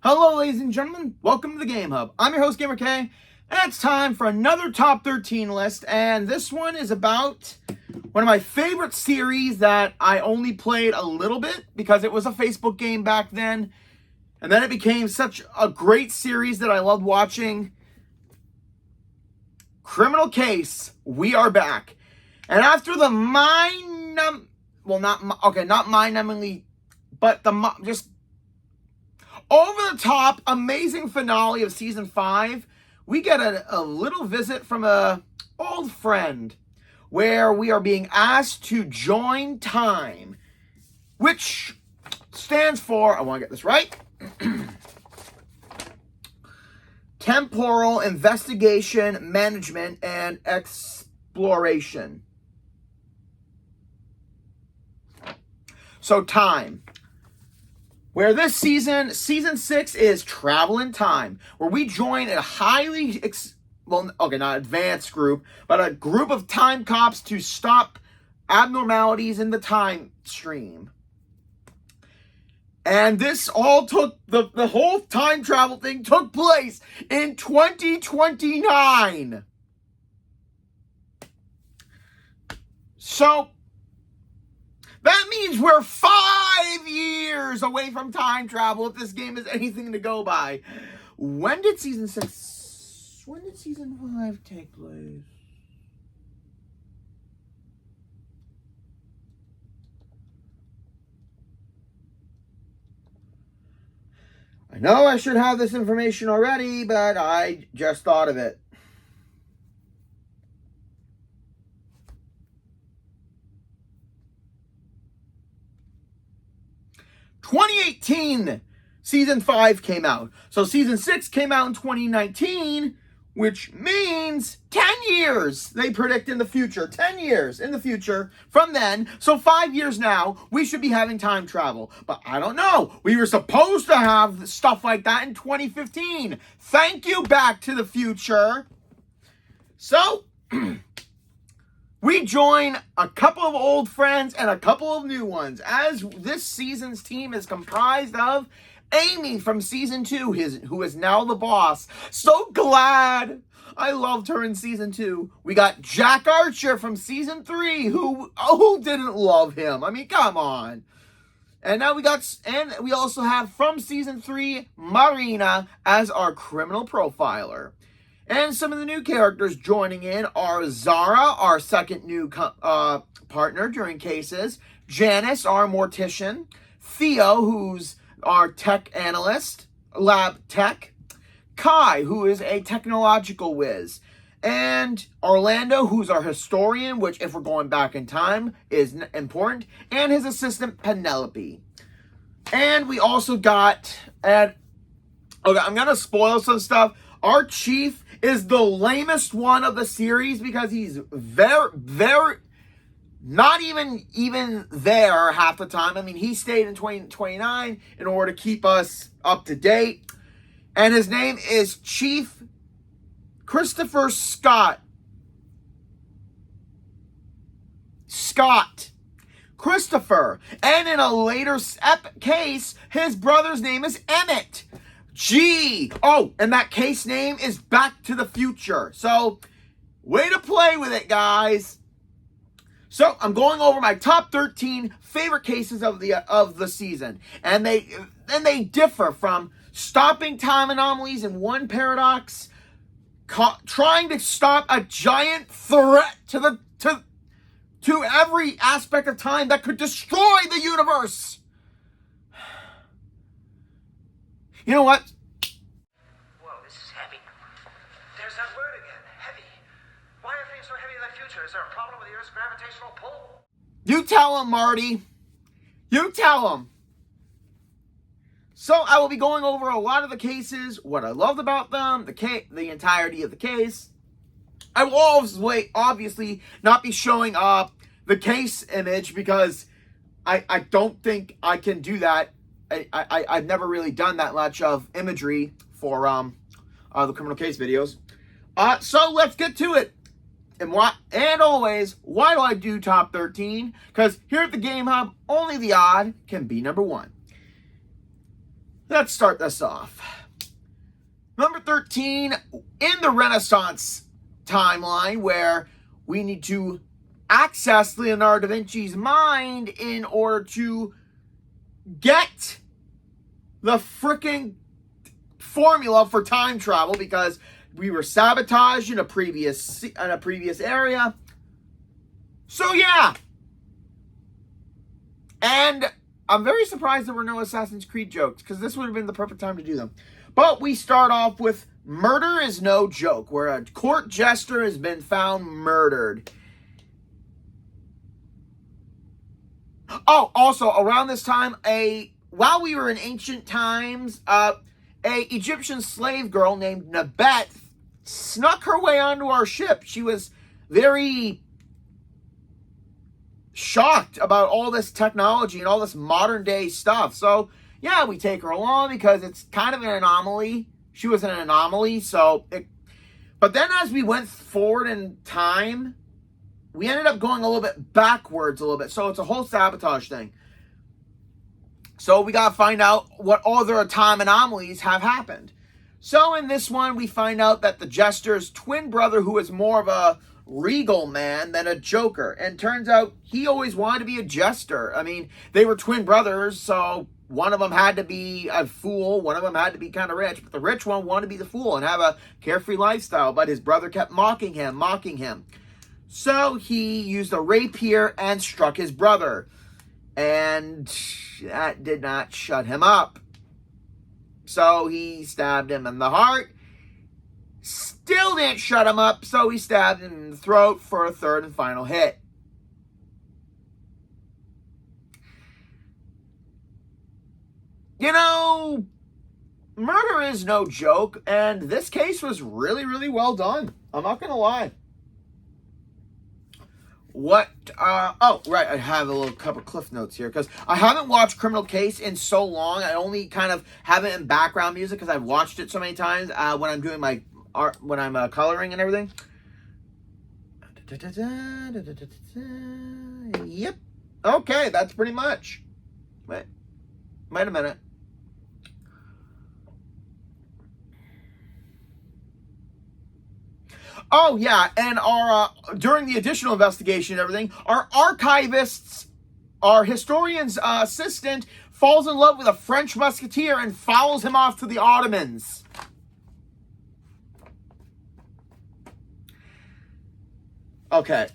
Hello, ladies and gentlemen. Welcome to the Game Hub. I'm your host, Gamer K, and it's time for another Top 13 list. And this one is about one of my favorite series that I only played a little bit because it was a Facebook game back then. And then it became such a great series that I loved watching. Criminal Case, we are back. And after the not mind-numbingly, but just over-the-top, amazing finale of Season 5, we get a little visit from an old friend where we are being asked to join time, which stands for, I want to get this right, Temporal Investigation, Management, and Exploration. So time. Where this season 6 is Travel in Time, where we join a not advanced group, but a group of time cops to stop abnormalities in the time stream. And this all took, the whole time travel thing took place in 2029. So, that means we're 5 years away from time travel if this game is anything to go by. When did Season 5 take place? I know I should have this information already, but I just thought of it. 2018, Season 5 came out. So Season 6 came out in 2019, which means 10 years, they predict in the future. 10 years in the future from then. So 5 years now, we should be having time travel. But I don't know. We were supposed to have stuff like that in 2015. Thank you, Back to the Future. So we join a couple of old friends and a couple of new ones, as this season's team is comprised of Amy from Season 2, who is now the boss. So glad! I loved her in Season 2. We got Jack Archer from Season 3, who didn't love him? I mean, come on. And now we also have from Season 3, Marina as our criminal profiler. And some of the new characters joining in are Zara, our second new partner during cases, Janice, our mortician, Theo, who's our tech analyst, lab tech, Kai, who is a technological whiz, and Orlando, who's our historian, which, if we're going back in time, is important, and his assistant, Penelope. And we also got, I'm going to spoil some stuff. Our chief is the lamest one of the series because he's very not even there half the time. I mean, he stayed in 2029 in order to keep us up to date. And his name is Chief Christopher Scott. Christopher. And in a later case, his brother's name is Emmett. And that case name is Back to the Future. So, way to play with it, guys. So, I'm going over my top 13 favorite cases of the season. And they differ from stopping time anomalies in one paradox, trying to stop a giant threat to every aspect of time that could destroy the universe. You know what? Whoa, this is heavy. There's that word again, heavy. Why are things so heavy in the future? Is there a problem with the Earth's gravitational pull? You tell him, Marty. You tell him. So I will be going over a lot of the cases, what I loved about them, the entirety of the case. I will obviously not be showing the case image because I don't think I can do that. I've never really done that much of imagery for the criminal case videos. So let's get to it. And always, why do I do top 13? Because here at the Game Hub, only the odd can be number one. Let's start this off. Number 13, in the Renaissance timeline, where we need to access Leonardo da Vinci's mind in order to get the freaking formula for time travel, because we were sabotaged in a previous area. So yeah. And I'm very surprised there were no Assassin's Creed jokes, because this would have been the perfect time to do them. But we start off with Murder is No Joke, where a court jester has been found murdered. Oh, also, around this time, while we were in ancient times, a Egyptian slave girl named Nabet snuck her way onto our ship. She was very shocked about all this technology and all this modern day stuff. So yeah, we take her along because it's kind of an anomaly. She was an anomaly. But then as we went forward in time, we ended up going a little bit backwards a little bit. So it's a whole sabotage thing. So we got to find out what other time anomalies have happened. So in this one, we find out that the Jester's twin brother, who is more of a regal man than a joker. And turns out he always wanted to be a jester. I mean, they were twin brothers, so one of them had to be a fool. One of them had to be kind of rich. But the rich one wanted to be the fool and have a carefree lifestyle. But his brother kept mocking him. So he used a rapier and struck his brother. And that did not shut him up. So he stabbed him in the heart. Still didn't shut him up. So he stabbed him in the throat for a third and final hit. You know, murder is no joke, and this case was really, really well done. I'm not going to lie. I have a little couple cliff notes here, because I haven't watched Criminal Case in so long. I only kind of have it in background music, because I've watched it so many times when I'm doing my art, when I'm coloring and everything. Yep. Okay, that's pretty much. Wait a minute. Oh, yeah, and our during the additional investigation and everything, our archivists, our historian's assistant, falls in love with a French musketeer and follows him off to the Ottomans. Okay,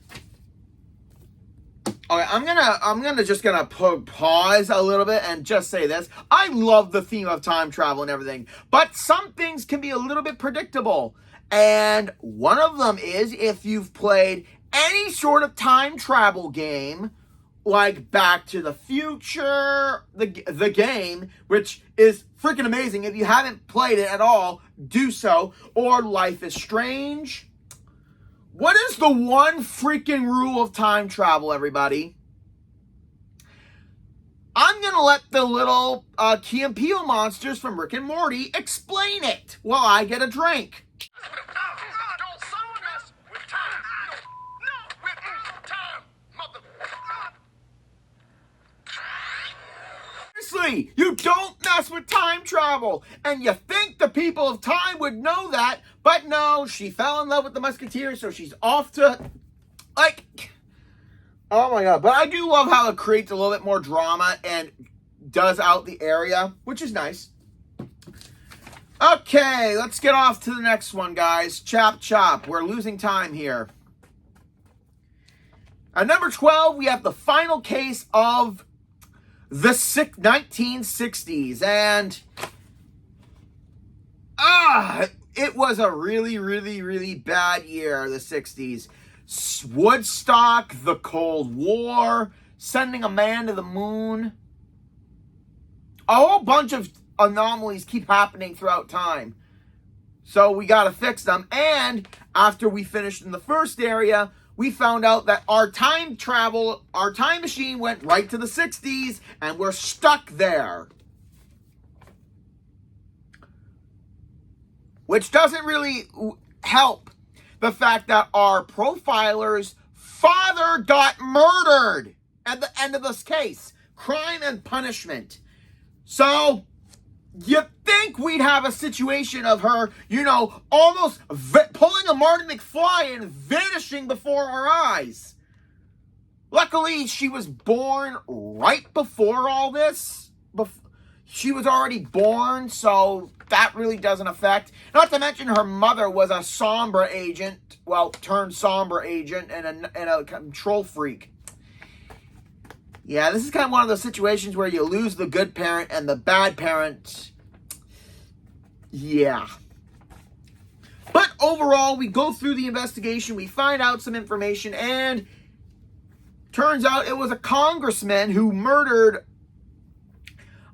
I'm just gonna pause a little bit and just say this. I love the theme of time travel and everything, but some things can be a little bit predictable. And one of them is, if you've played any sort of time travel game, like Back to the Future, the game, which is freaking amazing. If you haven't played it at all, do so. Or Life is Strange. What is the one freaking rule of time travel, everybody? I'm going to let the little Key and Peele monsters from Rick and Morty explain it while I get a drink. Don't someone mess with time. No, with time, mother. Seriously, you don't mess with time travel. And you think the people of time would know that, but no, she fell in love with the musketeer, so she's off to, oh my god. But I do love how it creates a little bit more drama and does out the area, which is nice. Okay, let's get off to the next one, guys. Chop, chop. We're losing time here. At number 12, we have the final case of the 1960s. And it was a really, really, really bad year, the 60s. Woodstock, the Cold War, sending a man to the moon. A whole bunch of anomalies keep happening throughout time. So we got to fix them. And after we finished in the first area, we found out that our time machine went right to the 60s, and we're stuck there. Which doesn't really help the fact that our profiler's father got murdered at the end of this case. Crime and punishment. So you think we'd have a situation of her, almost pulling a Marty McFly and vanishing before our eyes. Luckily, she was born right before all this. She was already born, so that really doesn't affect. Not to mention her mother was a Sombra agent, turned Sombra agent and a control freak. Yeah, this is kind of one of those situations where you lose the good parent and the bad parent. Yeah. But overall, we go through the investigation, we find out some information, and turns out it was a congressman who murdered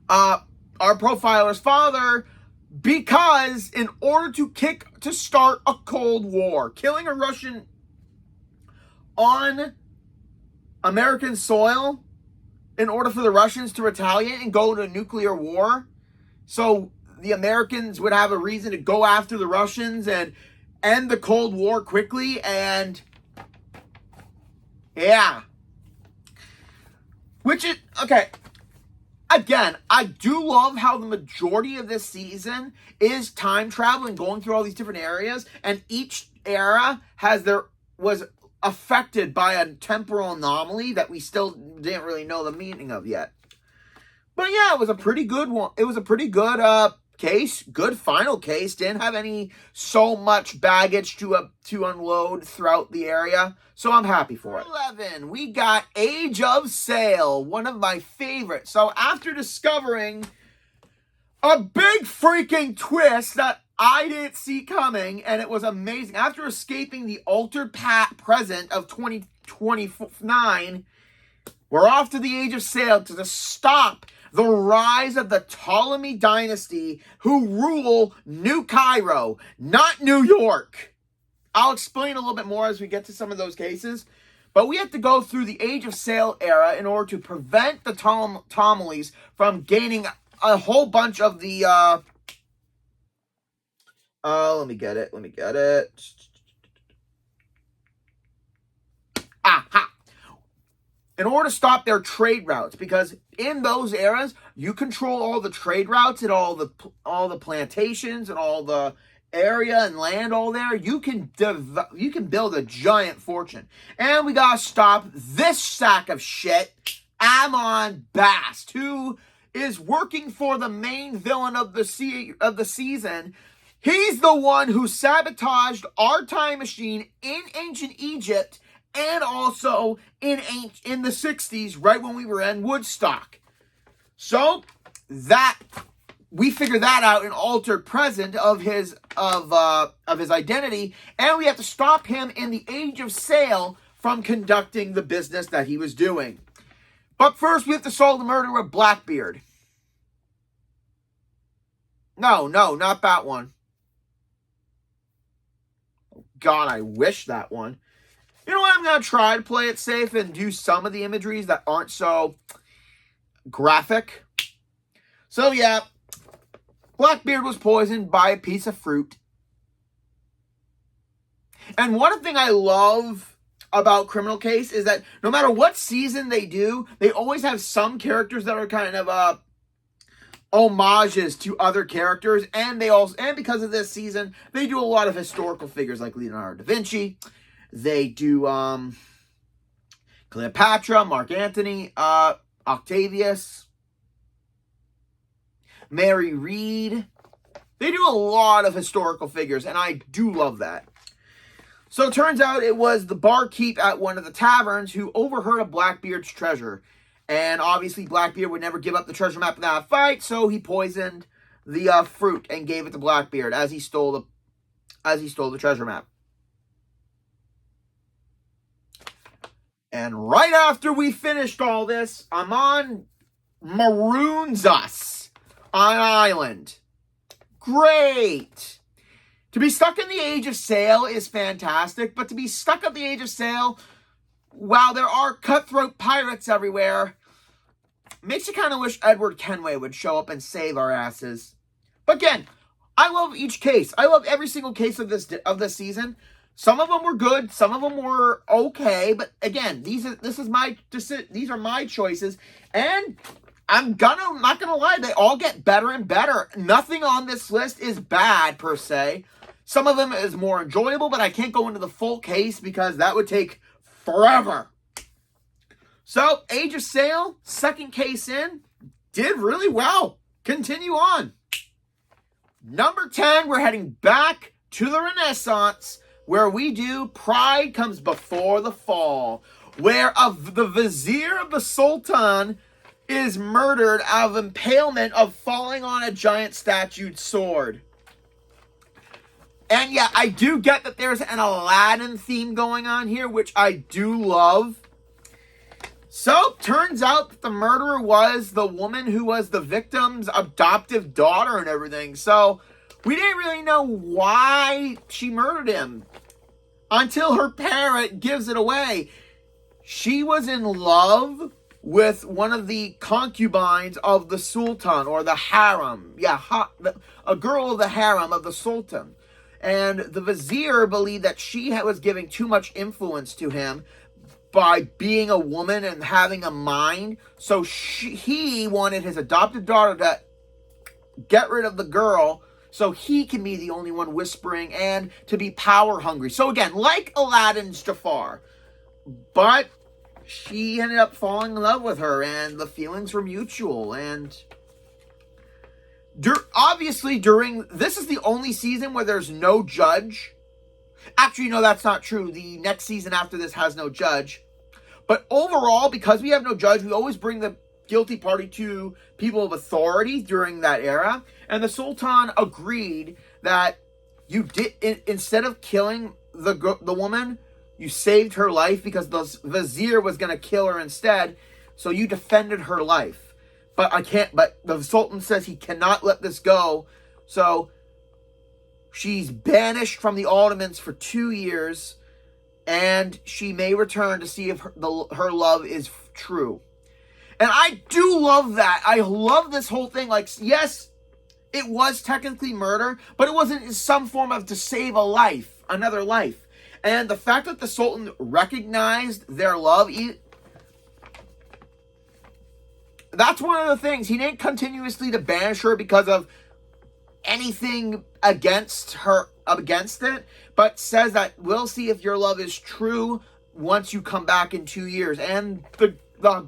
our profiler's father because in order to start a Cold War, killing a Russian on American soil in order for the Russians to retaliate and go to a nuclear war, so the Americans would have a reason to go after the Russians and end the Cold War quickly, and yeah. Okay. Again, I do love how the majority of this season is time travel and going through all these different areas, and each era was affected by a temporal anomaly that we still didn't really know the meaning of yet. But yeah, it was a pretty good one. It was a pretty good case, good final case. Didn't have so much baggage to unload throughout the area, so I'm happy for it. 11, we got Age of Sail, one of my favorites. So after discovering a big freaking twist that I didn't see coming, and it was amazing. After escaping the altered present of 2029, we're off to the Age of Sail to stop the rise of the Ptolemy dynasty who rule New Cairo, not New York. I'll explain a little bit more as we get to some of those cases. But we have to go through the Age of Sail era in order to prevent the anomalies from gaining a whole bunch of the... let me get it. Aha! In order to stop their trade routes, because in those eras, you control all the trade routes and all the plantations and all the area and land all there. You can build a giant fortune. And we gotta stop this sack of shit, Amon Bast, who is working for the main villain of the season. He's the one who sabotaged our time machine in ancient Egypt and also in the 60s, right when we were in Woodstock. So that we figure that out in altered present of his identity, and we have to stop him in the Age of Sail from conducting the business that he was doing. But first, we have to solve the murder of Blackbeard. No, not that one. God, I wish that one. You know what? I'm going to try to play it safe and do some of the imageries that aren't so graphic. So, yeah. Blackbeard was poisoned by a piece of fruit. And one thing I love about Criminal Case is that no matter what season they do, they always have some characters that are kind of homages to other characters, and because of this season, they do a lot of historical figures like Leonardo da Vinci. They do Cleopatra, Mark Antony, Octavius, Mary Read. They do a lot of historical figures, and I do love that. So it turns out it was the barkeep at one of the taverns who overheard of Blackbeard's treasure. And obviously Blackbeard would never give up the treasure map without a fight, so he poisoned the fruit and gave it to Blackbeard as he stole the treasure map. And right after we finished all this, Amon maroons us on an island. Great! To be stuck in the Age of Sail is fantastic, but to be stuck at the Age of Sail while there are cutthroat pirates everywhere makes you kind of wish Edward Kenway would show up and save our asses. But again, I love each case. I love every single case of this season. Some of them were good, some of them were okay, but again, these are my choices, and I'm not gonna lie, they all get better and better. Nothing on this list is bad per se. Some of them is more enjoyable, but I can't go into the full case because that would take forever. So, Age of Sail, second case in, did really well. Continue on. Number 10, we're heading back to the Renaissance, where we do Pride Comes Before the Fall, where the vizier of the Sultan is murdered out of impalement of falling on a giant statued sword. And yeah, I do get that there's an Aladdin theme going on here, which I do love. So, turns out that the murderer was the woman who was the victim's adoptive daughter and everything. So, we didn't really know why she murdered him until her parent gives it away. She was in love with one of the concubines of the Sultan, or the harem. Yeah, a girl of the harem of the Sultan. And the vizier believed that she was giving too much influence to him by being a woman and having a mind. So he wanted his adopted daughter to get rid of the girl so he can be the only one whispering and to be power hungry. So again, like Aladdin's Jafar. But she ended up falling in love with her and the feelings were mutual. And obviously this is the only season where there's no judge. Actually, no, that's not true. The next season after this has no judge. But overall, because we have no judge, we always bring the guilty party to people of authority during that era. And the Sultan agreed that you did, instead of killing the woman, you saved her life because the vizier was going to kill her instead. So you defended her life. But the Sultan says he cannot let this go. So she's banished from the Ottomans for 2 years, and she may return to see if her love is true. And I do love that. I love this whole thing. Like, yes, it was technically murder, but it wasn't in some form of to save a life, another life. And the fact that the Sultan recognized their love, that's one of the things. He didn't continuously to banish her because of anything against it, but says that we'll see if your love is true once you come back in 2 years. And the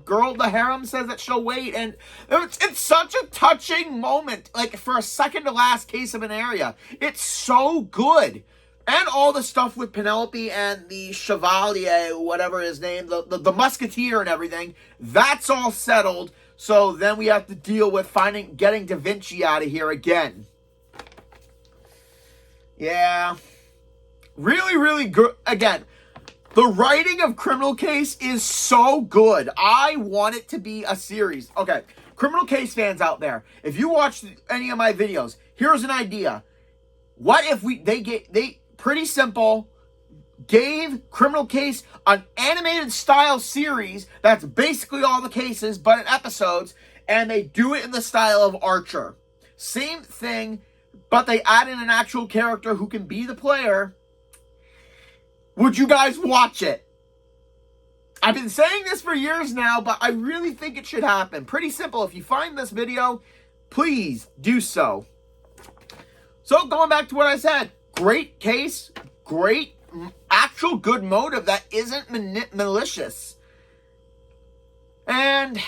girl, the harem, says that she'll wait. And it's such a touching moment, like for a second to last case of an area. It's so good. And all the stuff with Penelope and the Chevalier, whatever his name, the musketeer and everything, that's all settled. So then we have to deal with getting Da Vinci out of here again. Yeah. Really, really good. Again, the writing of Criminal Case is so good. I want it to be a series. Okay, Criminal Case fans out there, if you watch any of my videos, here's an idea. What if they pretty simple, gave Criminal Case an animated style series that's basically all the cases, but in episodes, and they do it in the style of Archer. Same thing, but they add in an actual character who can be the player. Would you guys watch it? I've been saying this for years now, but I really think it should happen. Pretty simple. If you find this video, please do so. So going back to what I said, great case, great actual good motive that isn't malicious. And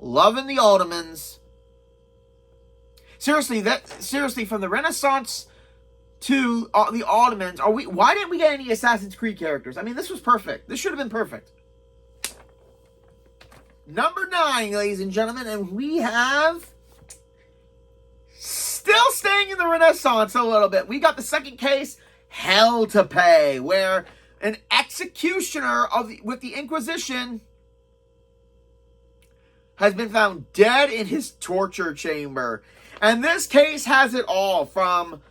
loving the Ottomans. Seriously, from the Renaissance to the Ottomans, why didn't we get any Assassin's Creed characters? I mean, this was perfect. This should have been perfect. Number 9, ladies and gentlemen, and we have, still staying in the Renaissance a little bit, we got the second case, Hell to Pay, where an executioner with the Inquisition has been found dead in his torture chamber. And this case has it all, from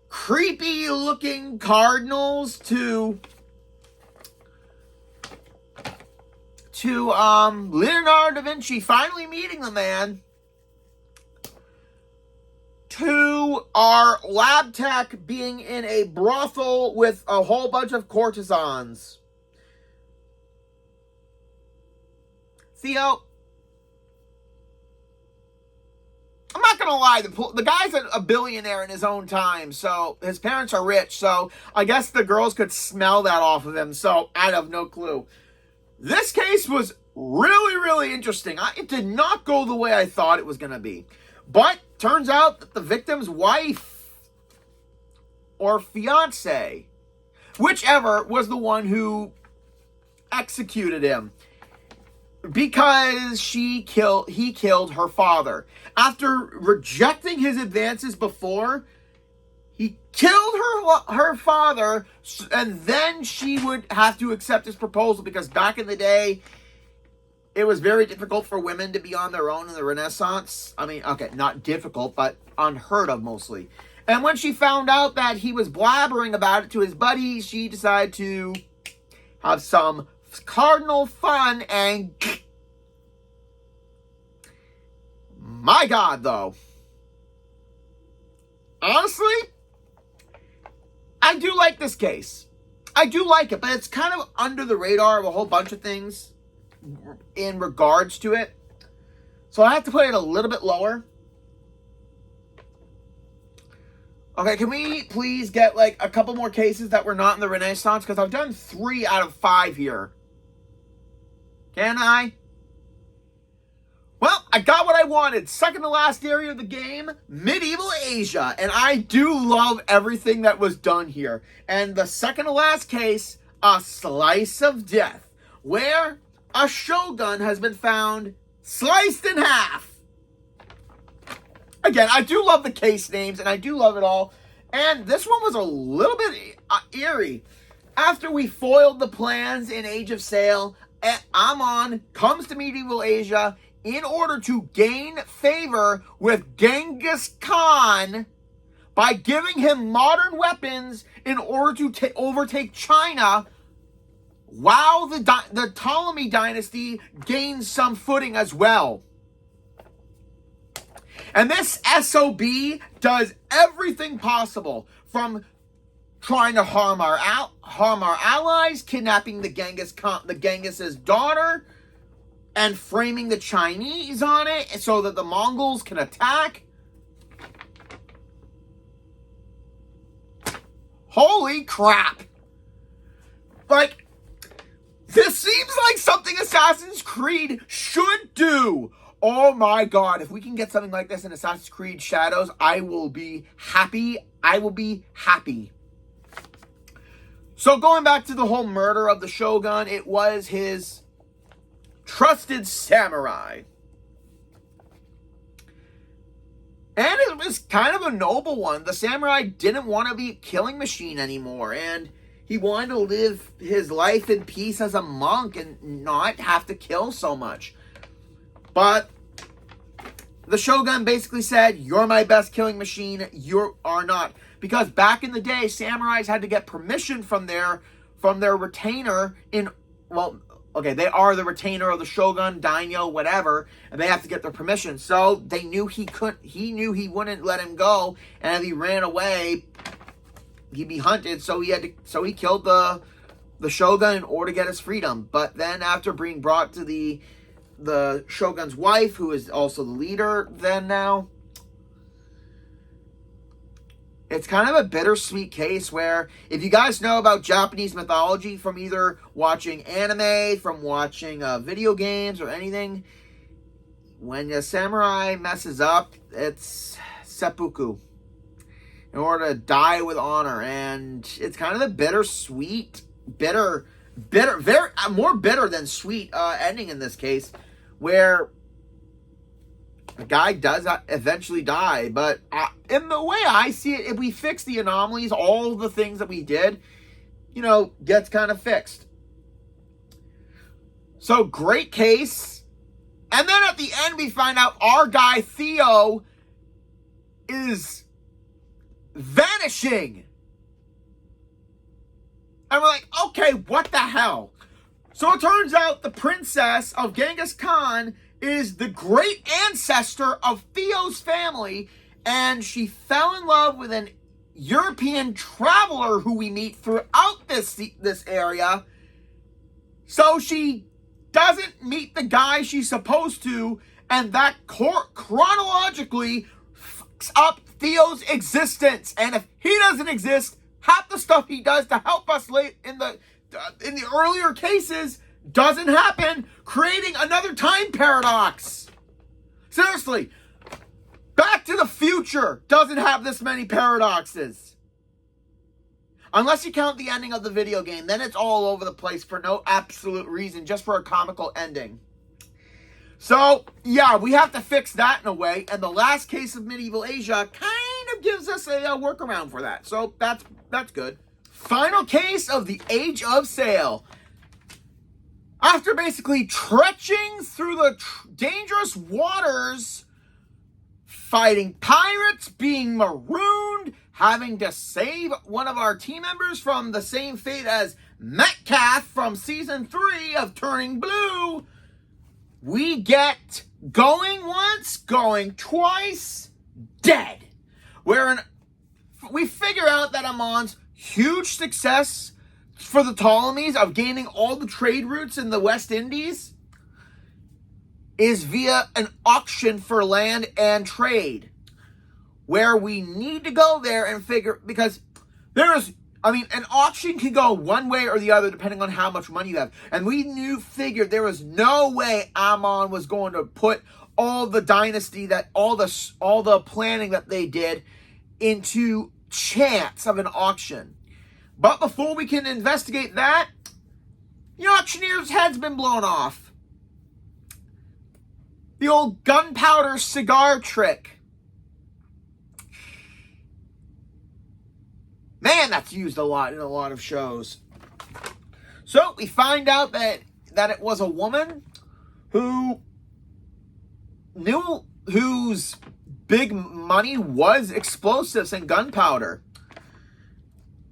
creepy looking cardinals to Leonardo da Vinci finally meeting the man, to our lab tech being in a brothel with a whole bunch of courtesans. Theo, gonna lie, the guy's a billionaire in his own time, so his parents are rich, so I guess the girls could smell that off of him, so I have no clue. This case was really, really interesting. It did not go the way I thought it was gonna be. But turns out that the victim's wife or fiance, whichever, was the one who executed him. Because he killed her father. After rejecting his advances before, he killed her father, and then she would have to accept his proposal, because back in the day, it was very difficult for women to be on their own in the Renaissance. I mean, okay, not difficult, but unheard of mostly. And when she found out that he was blabbering about it to his buddies, she decided to have some cardinal fun, and my God, though, honestly, I do like this case. I do like it, but it's kind of under the radar of a whole bunch of things in regards to it. So I have to put it a little bit lower. Okay, can we please get like a couple more cases that were not in the Renaissance? Because I've done 3 out of 5 here. Can I? Well, I got what I wanted. Second to last area of the game, medieval Asia. And I do love everything that was done here. And the second to last case, a slice of death, where a shogun has been found sliced in half. Again, I do love the case names, and I do love it all. And this one was a little bit eerie. After we foiled the plans in Age of Sail, Amon comes to medieval Asia in order to gain favor with Genghis Khan by giving him modern weapons in order to overtake China, while the Ptolemy dynasty gains some footing as well. And this SOB does everything possible, from trying to harm our allies, kidnapping the Genghis's daughter, and framing the Chinese on it so that the Mongols can attack. Holy crap. Like, this seems like something Assassin's Creed should do. Oh my God, if we can get something like this in Assassin's Creed Shadows, I will be happy. I will be happy. So going back to the whole murder of the Shogun, it was his trusted samurai. And it was kind of a noble one. The samurai didn't want to be a killing machine anymore, and he wanted to live his life in peace as a monk and not have to kill so much. But the Shogun basically said, "You're my best killing machine, you are not." Because back in the day, samurais had to get permission from their retainer they are the retainer of the Shogun, daimyo, whatever, and they have to get their permission. So they knew he knew he wouldn't let him go, and if he ran away, he'd be hunted. So he killed the Shogun in order to get his freedom. But then after being brought to the Shogun's wife, who is also the leader then now, it's kind of a bittersweet case where, if you guys know about Japanese mythology from either watching anime, from watching video games or anything, when a samurai messes up, it's seppuku, in order to die with honor. And it's kind of a bittersweet, very more bitter than sweet ending in this case, where the guy does eventually die. But in the way I see it, if we fix the anomalies, all the things that we did, gets kind of fixed. So, great case. And then at the end, we find out our guy Theo is vanishing. And we're like, okay, what the hell? So it turns out the princess of Genghis Khan is the great ancestor of Theo's family, and she fell in love with an European traveler who we meet throughout this area. So she doesn't meet the guy she's supposed to, and that chronologically backs up Theo's existence. And if he doesn't exist, half the stuff he does to help us late in the earlier cases doesn't happen, creating another time paradox. Seriously, Back to the Future doesn't have this many paradoxes. Unless you count the ending of the video game, then it's all over the place for no absolute reason, just for a comical ending. So, yeah, we have to fix that in a way, and the last case of medieval Asia kind of gives us a workaround for that. So, that's good. Final case of the Age of Sail. After basically trekking through the dangerous waters, fighting pirates, being marooned, having to save one of our team members from the same fate as Metcalf from Season 3 of Turning Blue, we get going once, going twice, dead. We figure out that Amon's huge success for the Ptolemies of gaining all the trade routes in the West Indies is via an auction for land and trade, where we need to go there and figure, because an auction can go one way or the other depending on how much money you have. And we figured there was no way Amon was going to put all the dynasty, that all the planning that they did into chance of an auction. But before we can investigate that, the auctioneer's head's been blown off. The old gunpowder cigar trick. Man, that's used a lot in a lot of shows. So we find out that it was a woman whose big money was explosives and gunpowder.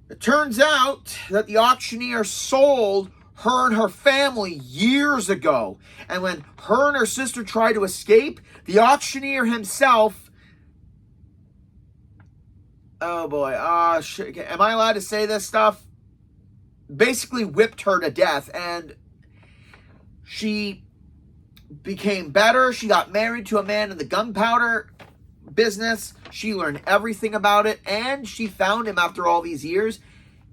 It turns out that the auctioneer sold her and her family years ago. And when her and her sister tried to escape, the auctioneer himself... Oh boy, am I allowed to say this stuff? Basically whipped her to death, and she became better. She got married to a man in the gunpowder business. She learned everything about it, and she found him after all these years,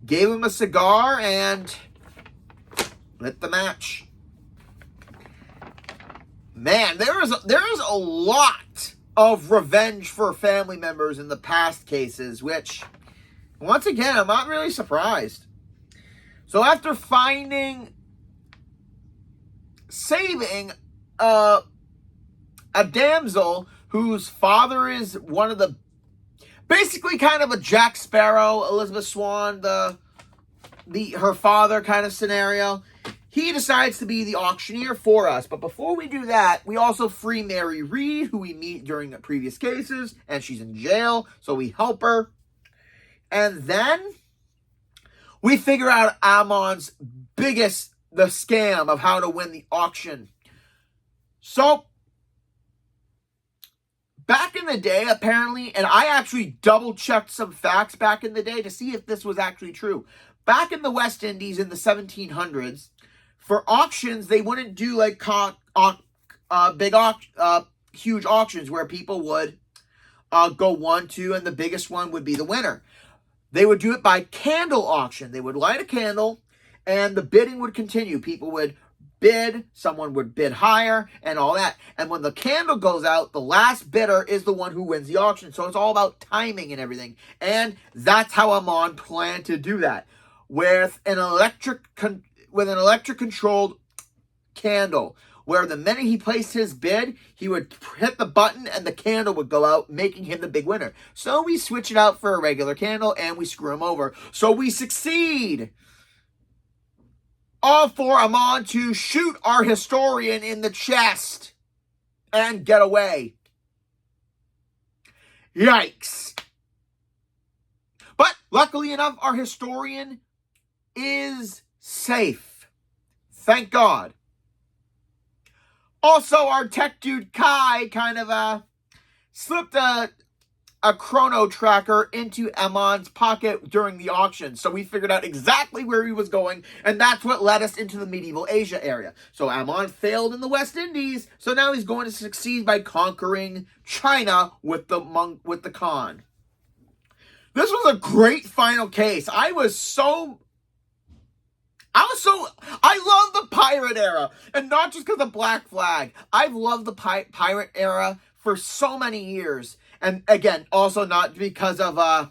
gave him a cigar, and lit the match. Man, there is a lot of revenge for family members in the past cases, which, once again, I'm not really surprised. So after saving a damsel whose father is one of the, basically kind of a Jack Sparrow, Elizabeth Swann, her father kind of scenario, he decides to be the auctioneer for us. But before we do that, we also free Mary Read, who we meet during the previous cases, and she's in jail, so we help her. And then we figure out Amon's the scam of how to win the auction. So, back in the day, apparently, and I actually double-checked some facts back in the day to see if this was actually true. Back in the West Indies in the 1700s, for auctions, they wouldn't do like huge auctions where people would go 1, 2, and the biggest one would be the winner. They would do it by candle auction. They would light a candle, and the bidding would continue. People would bid, someone would bid higher, and all that. And when the candle goes out, the last bidder is the one who wins the auction. So it's all about timing and everything. And that's how Amon planned to do that. With an electric-controlled candle, where the minute he placed his bid, he would hit the button and the candle would go out, making him the big winner. So we switch it out for a regular candle and we screw him over. So we succeed. All for Amon to shoot our historian in the chest and get away. Yikes. But luckily enough, our historian is safe. Thank God. Also, our tech dude Kai kind of slipped a a chrono tracker into Amon's pocket during the auction. So we figured out exactly where he was going, and that's what led us into the medieval Asia area. So Amon failed in the West Indies, so now he's going to succeed by conquering China with the Khan. This was a great final case. I love the pirate era, and not just because of Black Flag. I've loved the pirate era for so many years. And again, also not because of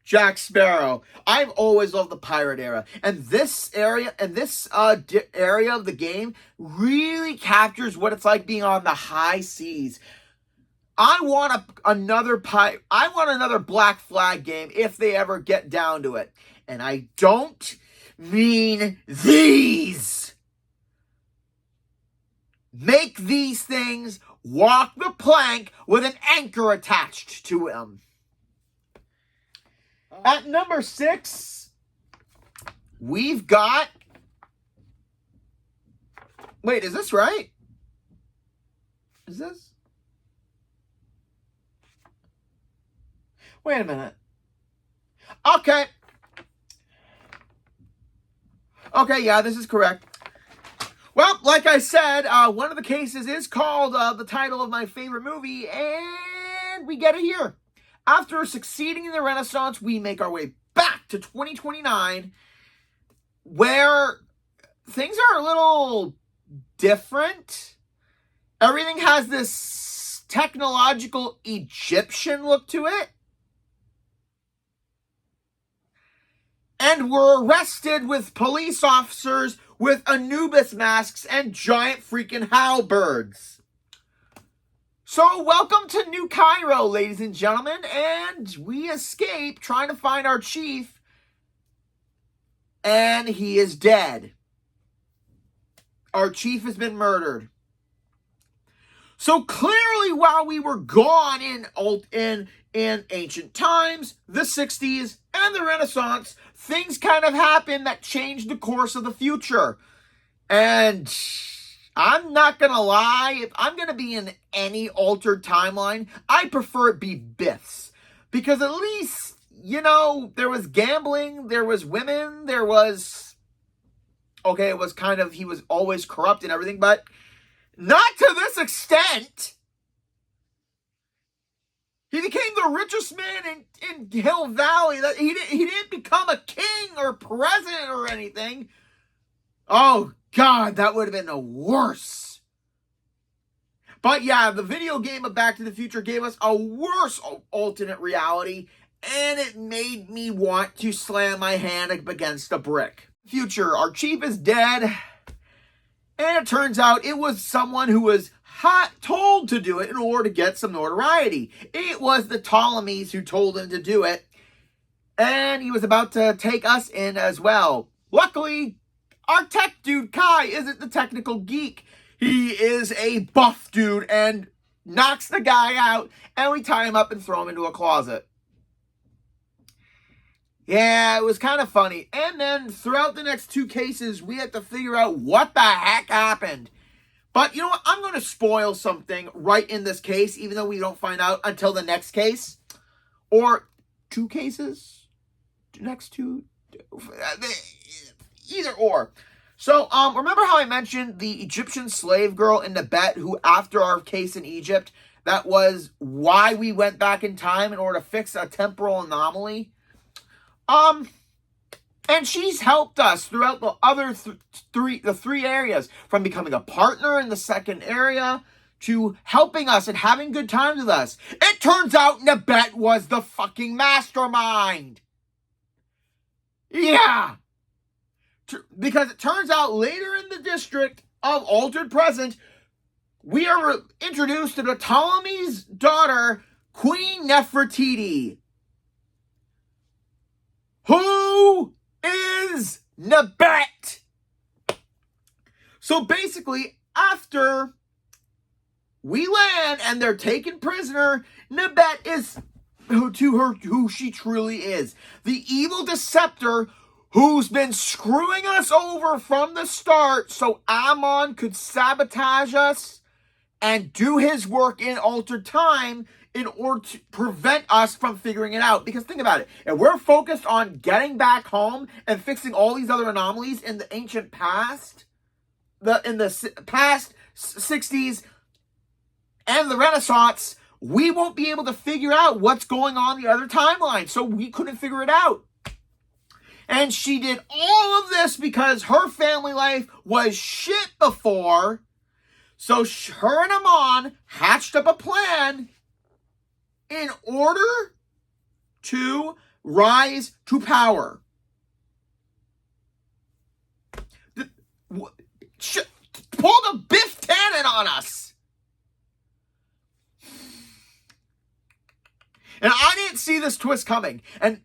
Jack Sparrow. I've always loved the pirate era, and this area and this area of the game really captures what it's like being on the high seas. I want another Black Flag game if they ever get down to it, and I don't mean these. Make these things walk the plank with an anchor attached to them. At number 6, we've got... Wait, is this right? Is this? Wait a minute. Okay. Okay, yeah, this is correct. Well, like I said, one of the cases is called the title of my favorite movie, and we get it here. After succeeding in the Renaissance, we make our way back to 2029, where things are a little different. Everything has this technological Egyptian look to it. And we're arrested with police officers with Anubis masks and giant freaking halberds. So welcome to New Cairo, ladies and gentlemen, and we escape trying to find our chief, and he is dead. Our chief has been murdered. So clearly, while we were gone in ancient times, the 60s, and the Renaissance, things kind of happened that changed the course of the future. And I'm not going to lie, if I'm going to be in any altered timeline, I prefer it be Biff's. Because at least, you know, there was gambling, there was women, there was... Okay, it was kind of, he was always corrupt and everything, but not to this extent. He became the richest man in Hill Valley. He didn't become a king or president or anything. Oh, God, that would have been the worst. But yeah, the video game of Back to the Future gave us a worse alternate reality, and it made me want to slam my hand up against a brick. Future, our chief is dead, and it turns out it was someone who was told to do it in order to get some notoriety. It was the Ptolemies who told him to do it, and he was about to take us in as well. Luckily, our tech dude, Kai, isn't the technical geek. He is a buff dude and knocks the guy out, and we tie him up and throw him into a closet. Yeah, it was kind of funny. And then throughout the next 2 cases, we had to figure out what the heck happened. But you know what? I'm going to spoil something right in this case, even though we don't find out until the next case. Or 2 cases? Next 2? Either or. So, remember how I mentioned the Egyptian slave girl in Tibet who, after our case in Egypt, that was why we went back in time in order to fix a temporal anomaly? And she's helped us throughout the other three areas, from becoming a partner in the second area to helping us and having good times with us. It turns out Nabet was the fucking mastermind. Yeah. Because it turns out later in the district of Altered Present, we are introduced to the Ptolemy's daughter, Queen Nefertiti. Who is Nabet? So basically, after we land and they're taken prisoner, Nabet is who she truly is. The evil deceptor who's been screwing us over from the start so Amon could sabotage us and do his work in altered time in order to prevent us from figuring it out. Because think about it. If we're focused on getting back home and fixing all these other anomalies in the ancient past, in the past 60s and the Renaissance, we won't be able to figure out what's going on in the other timeline. So we couldn't figure it out. And she did all of this because her family life was shit before. So her and Amon hatched up a plan in order to rise to power. Pull the Biff Tannen on us. And I didn't see this twist coming. And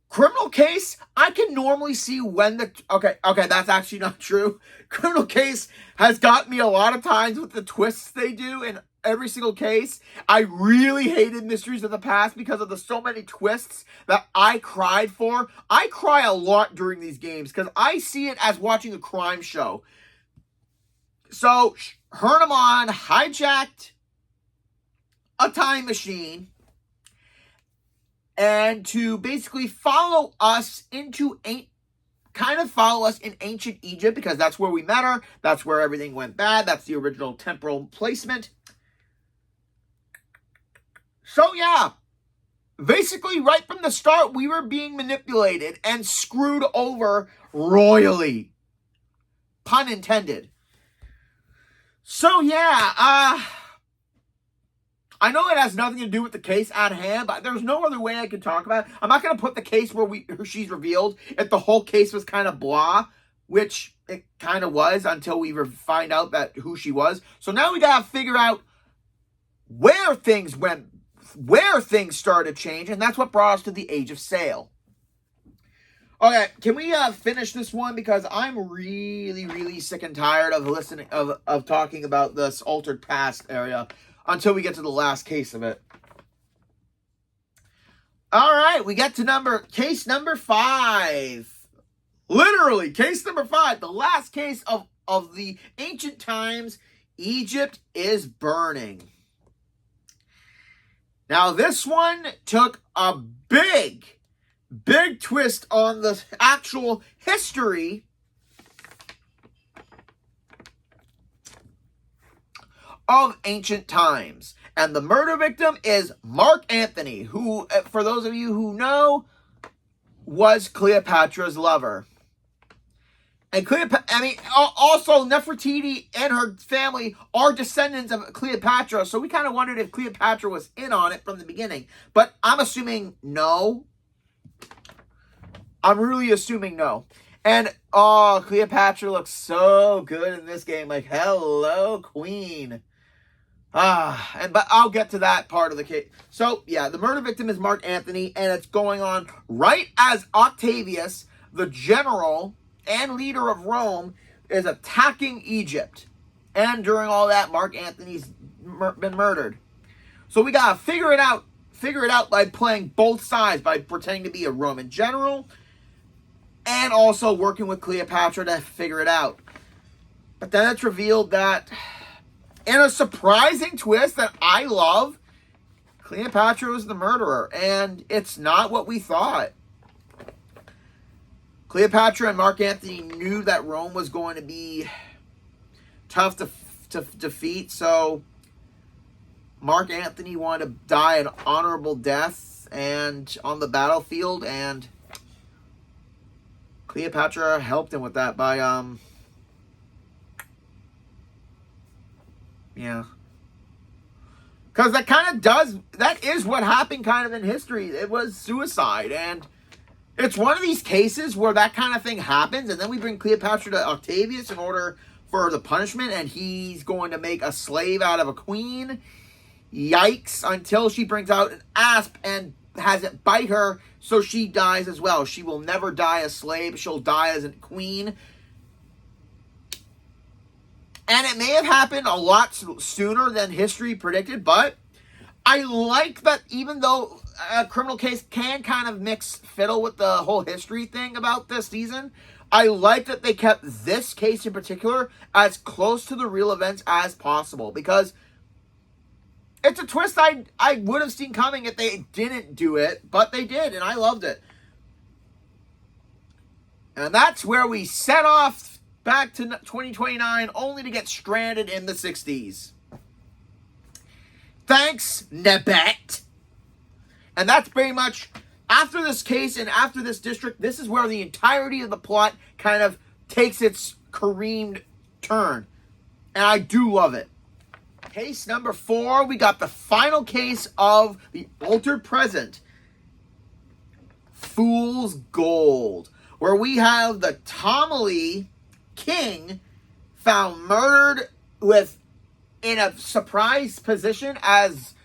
Criminal Case, I can normally see when the... Okay, that's actually not true. Criminal Case has got me a lot of times with the twists they do in every single case. I really hated Mysteries of the Past because of the so many twists that I cried for. I cry a lot during these games because I see it as watching a crime show. So, Hernaman hijacked a time machine and to basically follow us into follow us in ancient Egypt, because that's where we met her. That's where everything went bad. That's the original temporal placement. So yeah, basically right from the start, we were being manipulated and screwed over royally. Pun intended. So yeah, I know it has nothing to do with the case at hand, but there's no other way I can talk about it. I'm not going to put the case where she's revealed if the whole case was kind of blah, which it kind of was until we find out that who she was. So now we got to figure out where things started to change, and that's what brought us to the Age of Sail. Okay, can we finish this one, because I'm really, really sick and tired of listening of talking about this altered past area until we get to the last case of it. All right, we get to case number 5. Literally, case number 5, the last case of the ancient times. Egypt is burning. Now, this one took a big twist on the actual history of ancient times. And the murder victim is Mark Antony, who, for those of you who know, was Cleopatra's lover. And also Nefertiti and her family are descendants of Cleopatra, so we kind of wondered if Cleopatra was in on it from the beginning. But I'm assuming no. I'm really assuming no. And, Cleopatra looks so good in this game. Like, hello, queen. But I'll get to that part of the case. So, yeah, the murder victim is Mark Antony, and it's going on right as Octavius, the general and leader of Rome, is attacking Egypt. And during all that, Mark Antony's been murdered. So we gotta figure it out by playing both sides, by pretending to be a Roman general and also working with Cleopatra to figure it out. But then it's revealed that, in a surprising twist that I love, Cleopatra was the murderer, and it's not what we thought. Cleopatra and Mark Antony knew that Rome was going to be tough to defeat, so Mark Antony wanted to die an honorable death and on the battlefield, and Cleopatra helped him with that by, yeah. Because that is what happened kind of in history. It was suicide, and it's one of these cases where that kind of thing happens, and then we bring Cleopatra to Octavius in order for the punishment, and he's going to make a slave out of a queen. Yikes, until she brings out an asp and has it bite her, so she dies as well. She will never die a slave. She'll die as a queen. And it may have happened a lot sooner than history predicted, but I like that even though Criminal Case can kind of mix fiddle with the whole history thing about this season. I like that they kept this case in particular as close to the real events as possible, because it's a twist I would have seen coming if they didn't do it, but they did, and I loved it. And that's where we set off back to 2029, only to get stranded in the 60s. Thanks, Nebet. And that's pretty much, after this case and after this district, this is where the entirety of the plot kind of takes its careened turn. And I do love it. Case number 4, we got the final case of the altered present. Fool's Gold, where we have the Tomley King found murdered in a surprise position as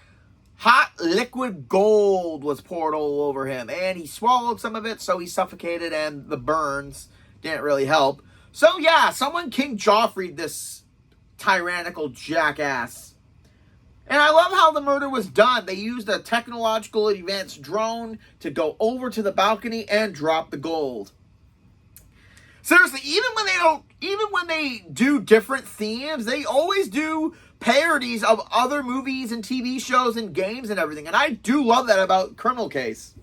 hot liquid gold was poured all over him, and he swallowed some of it, so he suffocated, and the burns didn't really help. So yeah, someone King Joffrey'd this tyrannical jackass. And I love how the murder was done. They used a technological advanced drone to go over to the balcony and drop the gold. Seriously, even when they do different themes, they always do parodies of other movies and TV shows and games and everything. And I do love that about Criminal Case.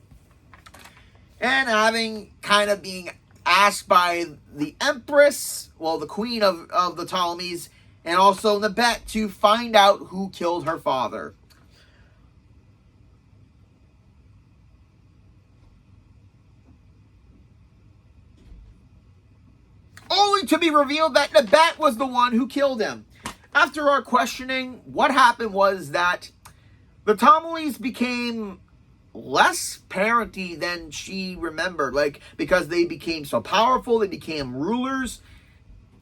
And being asked by the Empress, well, the Queen of the Ptolemies, and also Nebet, to find out who killed her father. Only to be revealed that Nebet was the one who killed him. After our questioning, what happened was that the Ptolemies became less parenty than she remembered. Because they became so powerful, they became rulers.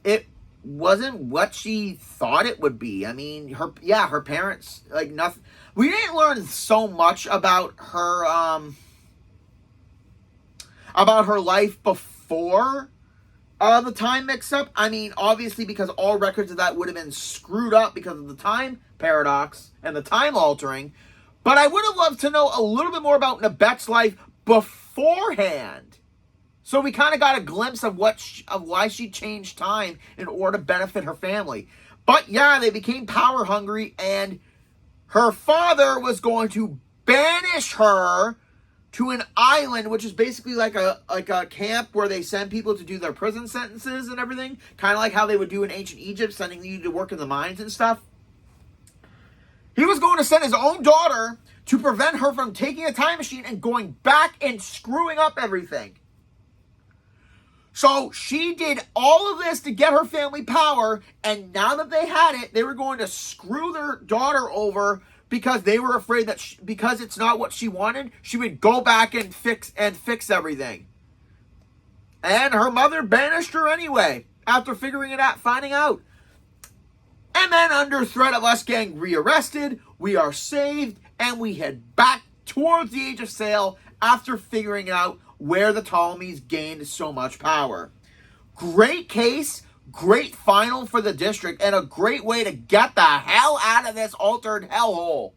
It wasn't what she thought it would be. I mean, her parents, nothing. We didn't learn so much about her life before the time mix-up. I mean, obviously, because all records of that would have been screwed up because of the time paradox and the time altering. But I would have loved to know a little bit more about Nebet's life beforehand. So we kind of got a glimpse of why she changed time in order to benefit her family. But yeah, they became power hungry, and her father was going to banish her to an island, which is basically like a camp where they send people to do their prison sentences and everything. Kind of like how they would do in ancient Egypt, sending you to work in the mines and stuff. He was going to send his own daughter to prevent her from taking a time machine and going back and screwing up everything. So she did all of this to get her family power, and now that they had it, they were going to screw their daughter over because they were afraid that because it's not what she wanted, she would go back and fix everything. And her mother banished her anyway after finding out. And then, under threat of us getting rearrested, we are saved, and we head back towards the Age of Sail after figuring out where the Ptolemies gained so much power. Great case, great final for the district, and a great way to get the hell out of this altered hellhole.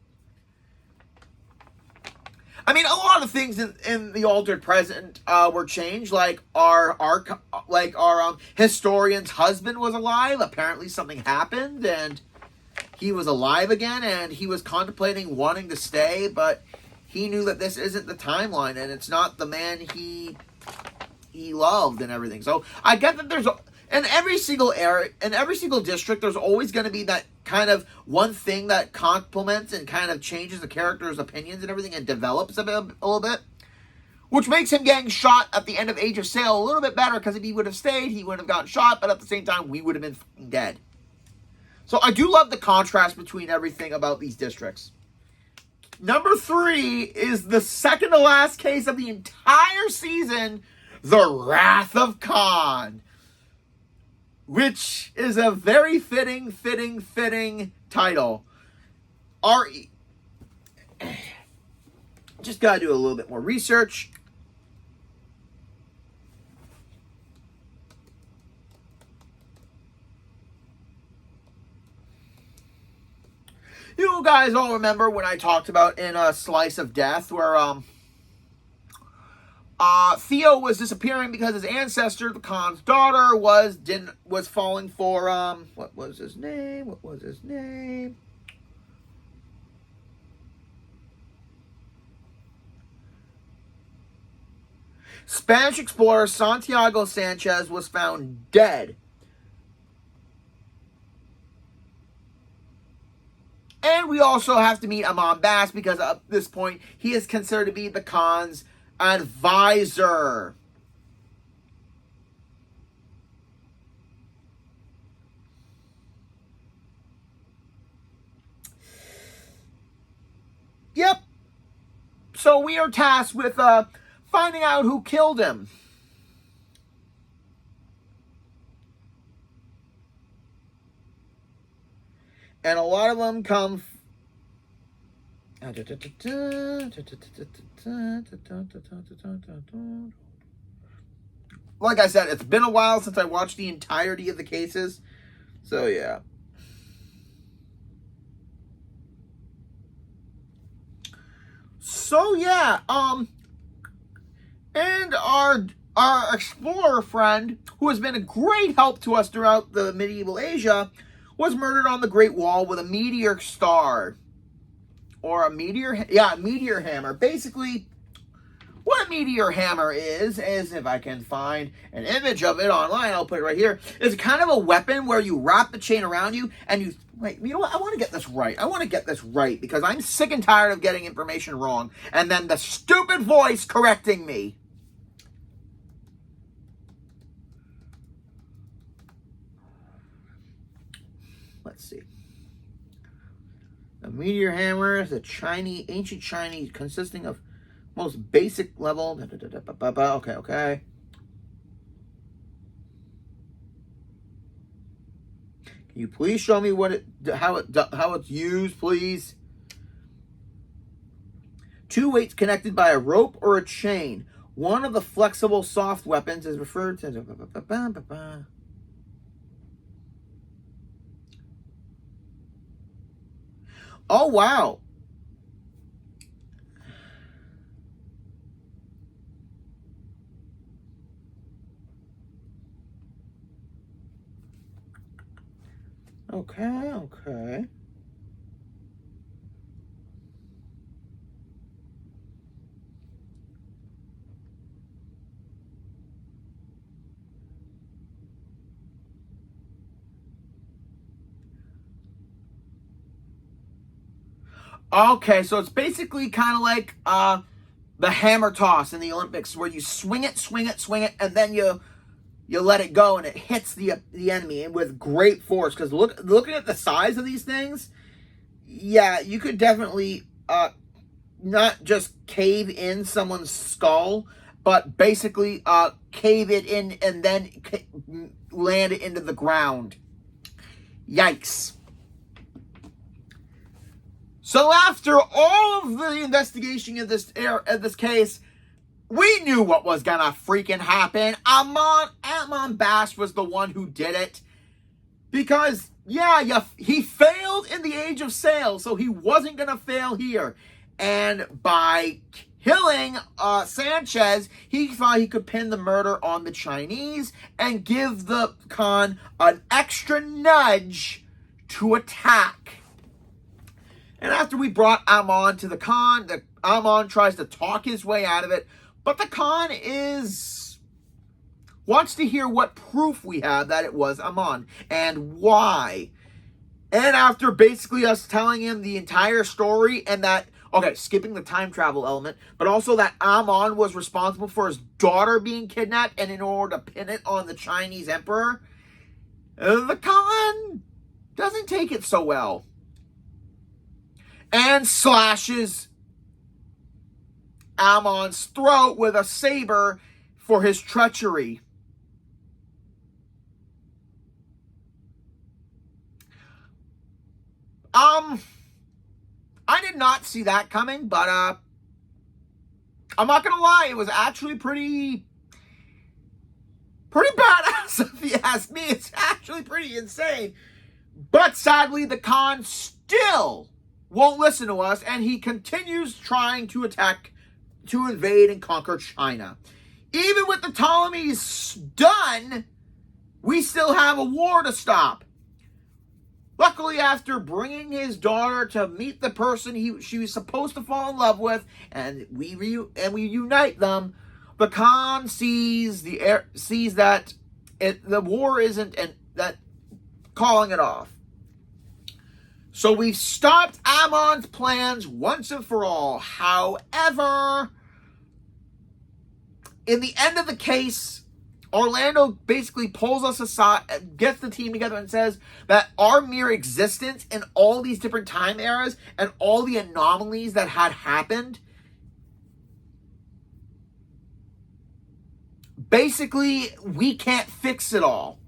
I mean, a lot of things in the altered present were changed. Like our historian's husband was alive. Apparently, something happened, and he was alive again, and he was contemplating wanting to stay, but he knew that this isn't the timeline, and it's not the man he loved and everything. So I get that there's in every single area, in every single district, there's always going to be that kind of one thing that complements and kind of changes the character's opinions and everything and develops a little bit. Which makes him getting shot at the end of Age of Sail a little bit better, because if he would have stayed, he wouldn't have gotten shot, but at the same time, we would have been fucking dead. So I do love the contrast between everything about these districts. Number 3 is the second to last case of the entire season, The Wrath of Khan, which is a very fitting title. Just gotta do a little bit more research. You guys all remember when I talked about in a Slice of Death where Theo was disappearing because his ancestor, the Khan's daughter, was falling for what was his name? Spanish explorer Santiago Sanchez was found dead. And we also have to meet Amon Bass because at this point, he is considered to be the Khan's advisor. Yep. So we are tasked with finding out who killed him. And a lot of them come... Like I said, it's been a while since I watched the entirety of the cases. So, yeah. So, yeah. And our explorer friend, who has been a great help to us throughout the medieval Asia, was murdered on the Great Wall with a meteor star. Or a meteor... Yeah, a meteor hammer. Basically, what a meteor hammer is, if I can find an image of it online, I'll put it right here, is kind of a weapon where you wrap the chain around you and you... Wait, you know what? I want to get this right. Because I'm sick and tired of getting information wrong. And then the stupid voice correcting me. Let's see. A meteor hammer is a ancient Chinese, consisting of most basic level. Okay. Can you please show me how it's used, please? 2 weights connected by a rope or a chain. One of the flexible soft weapons is referred to. Oh, wow. Okay. Okay, so it's basically kind of like the hammer toss in the Olympics, where you swing it, and then you let it go, and it hits the enemy with great force. Because looking at the size of these things, yeah, you could definitely not just cave in someone's skull, but basically cave it in and then land it into the ground. Yikes. So after all of the investigation of this case, we knew what was gonna freaking happen. Amon Bass was the one who did it. Because, yeah, he failed in the Age of Sail, so he wasn't gonna fail here. And by killing Sanchez, he thought he could pin the murder on the Chinese and give the Khan an extra nudge to attack. And after we brought Amon to the Khan, Amon tries to talk his way out of it. But the Khan wants to hear what proof we have that it was Amon and why. And after basically us telling him the entire story and that, okay, skipping the time travel element, but also that Amon was responsible for his daughter being kidnapped and in order to pin it on the Chinese emperor, the Khan doesn't take it so well. And slashes Amon's throat with a saber for his treachery. I did not see that coming, but I'm not gonna lie, it was actually pretty badass if you ask me. It's actually pretty insane. But sadly, the Khan still won't listen to us, and he continues trying to invade and conquer China. Even with the Ptolemies done, we still have a war to stop. Luckily, after bringing his daughter to meet the person she was supposed to fall in love with, and we unite them, the Khan sees that the war isn't that calling it off. So we've stopped Ammon's plans once and for all. However, in the end of the case, Orlando basically pulls us aside, gets the team together, and says that our mere existence in all these different time eras and all the anomalies that had happened, basically, we can't fix it all.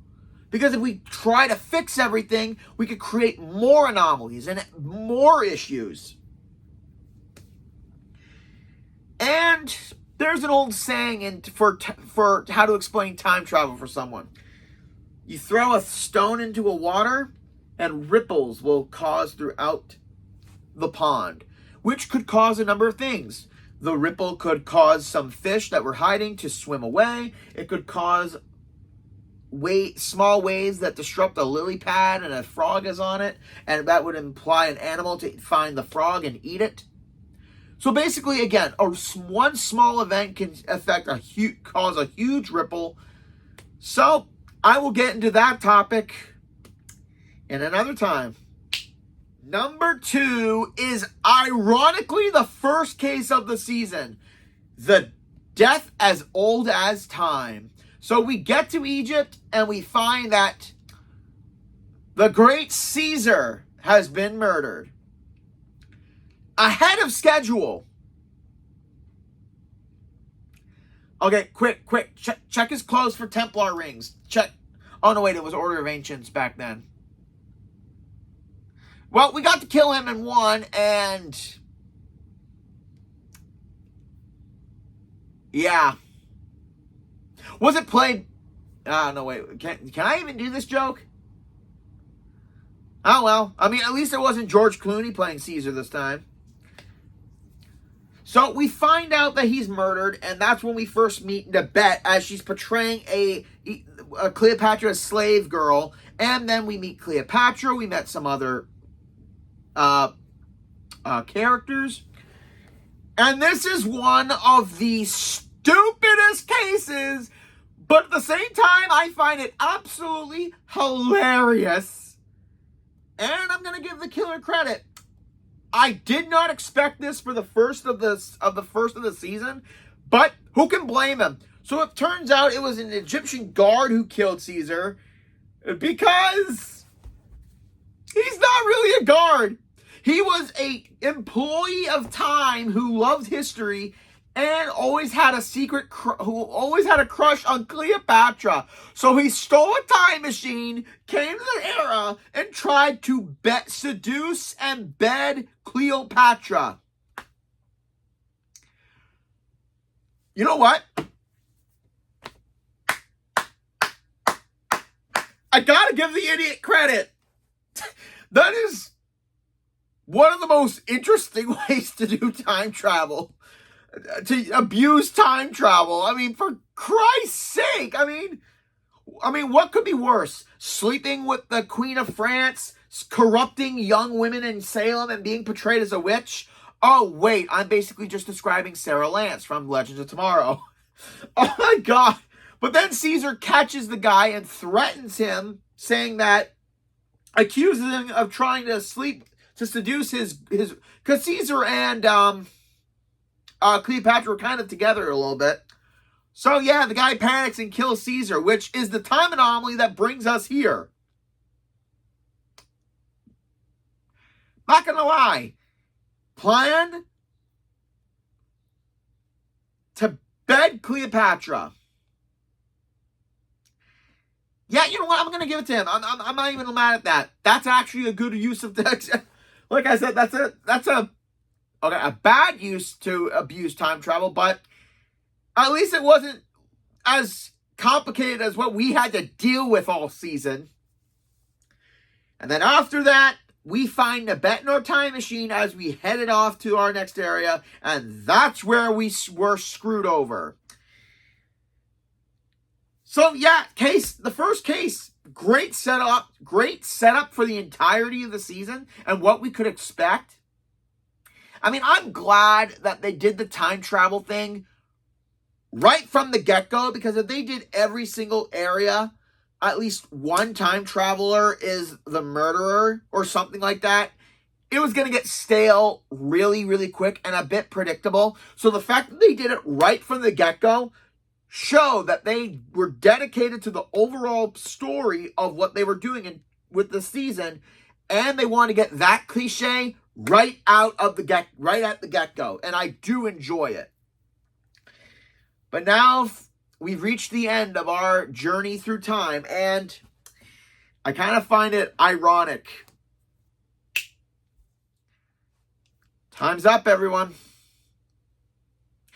Because if we try to fix everything, we could create more anomalies and more issues. And there's an old saying for how to explain time travel for someone. You throw a stone into a water, and ripples will cause throughout the pond, which could cause a number of things. The ripple could cause some fish that were hiding to swim away. It could cause small waves that disrupt a lily pad and a frog is on it, and that would imply an animal to find the frog and eat it. So basically, again, one small event can cause a huge ripple. So I will get into that topic in another time. Number 2 is ironically the first case of the season. The death as old as time. So we get to Egypt and we find that the great Caesar has been murdered. Ahead of schedule. Okay, quick. Check his clothes for Templar rings. Check. Oh, no, wait, it was Order of Ancients back then. Well, we got to kill him in one, and yeah. Was it played? No, wait. Can I even do this joke? Oh, well. I mean, at least it wasn't George Clooney playing Caesar this time. So we find out that he's murdered, and that's when we first meet Nebet as she's portraying a Cleopatra's slave girl. And then we meet Cleopatra. We met some other characters. And this is one of the stupidest cases, but at the same time, I find it absolutely hilarious. And I'm going to give the killer credit. I did not expect this for the first of the season, but who can blame him? So it turns out it was an Egyptian guard who killed Caesar, because he's not really a guard. He was an employee of time who loved history and always had a crush on Cleopatra. So he stole a time machine, came to the era, and tried to seduce and bed Cleopatra. You know what? I gotta give the idiot credit. That is one of the most interesting ways to do time travel. To abuse time travel. I mean, for Christ's sake. I mean, what could be worse? Sleeping with the Queen of France, corrupting young women in Salem, and being portrayed as a witch? Oh, wait, I'm basically just describing Sarah Lance from Legends of Tomorrow. Oh my God. But then Caesar catches the guy and threatens him, saying that, accuses him of trying to seduce his, because Caesar and, Cleopatra were kind of together a little bit. So yeah, the guy panics and kills Caesar, which is the time anomaly that brings us here. Not gonna lie. Plan to bed Cleopatra. Yeah, you know what? I'm gonna give it to him. I'm not even mad at that. That's actually a good use of the. Like I said, that's a bad use to abuse time travel, but at least it wasn't as complicated as what we had to deal with all season. And then after that, we find Nabet in our time machine as we headed off to our next area, and that's where we were screwed over. So yeah, the first case, great setup for the entirety of the season and what we could expect. I mean, I'm glad that they did the time travel thing right from the get-go, because if they did every single area, at least one time traveler is the murderer or something like that, it was going to get stale really, really quick and a bit predictable. So the fact that they did it right from the get-go show that they were dedicated to the overall story of what they were doing with the season, and they want to get that cliche right at the get-go, and I do enjoy it. But now we've reached the end of our journey through time, and I kind of find it ironic. Time's up, everyone.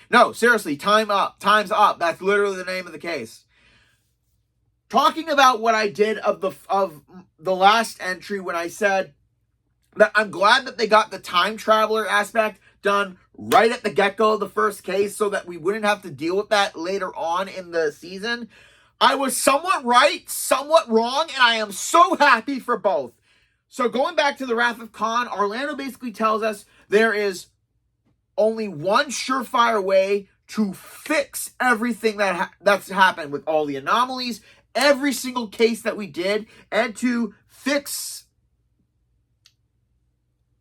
No, seriously, time's up. That's literally the name of the case. Talking about what I did of the last entry when I said that I'm glad that they got the time traveler aspect done right at the get-go of the first case so that we wouldn't have to deal with that later on in the season. I was somewhat right, somewhat wrong, and I am so happy for both. So going back to the Wrath of Khan, Orlando basically tells us there is only one surefire way to fix everything that's happened with all the anomalies, every single case that we did, and to fix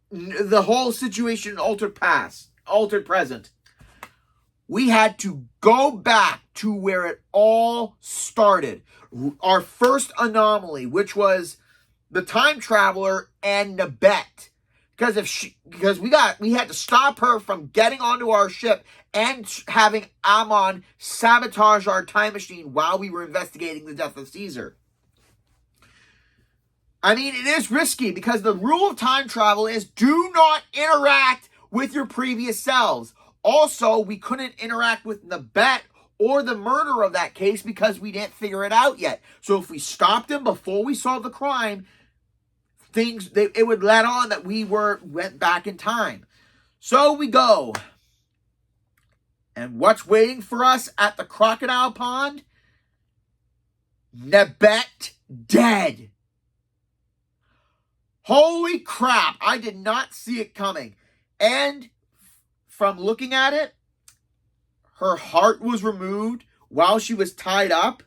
the whole situation, altered present. We had to go back to where it all started. Our first anomaly, which was the time traveler and Nabet. Because we had to stop her from getting onto our ship and having Amon sabotage our time machine while we were investigating the death of Caesar. I mean, it is risky because the rule of time travel is do not interact with your previous selves. Also, we couldn't interact with Nabet or the murderer of that case because we didn't figure it out yet. So if we stopped him before we solved the crime, it would let on that we went back in time. So we go. And what's waiting for us at the crocodile pond? Nabet dead. Holy crap, I did not see it coming. And from looking at it, her heart was removed while she was tied up.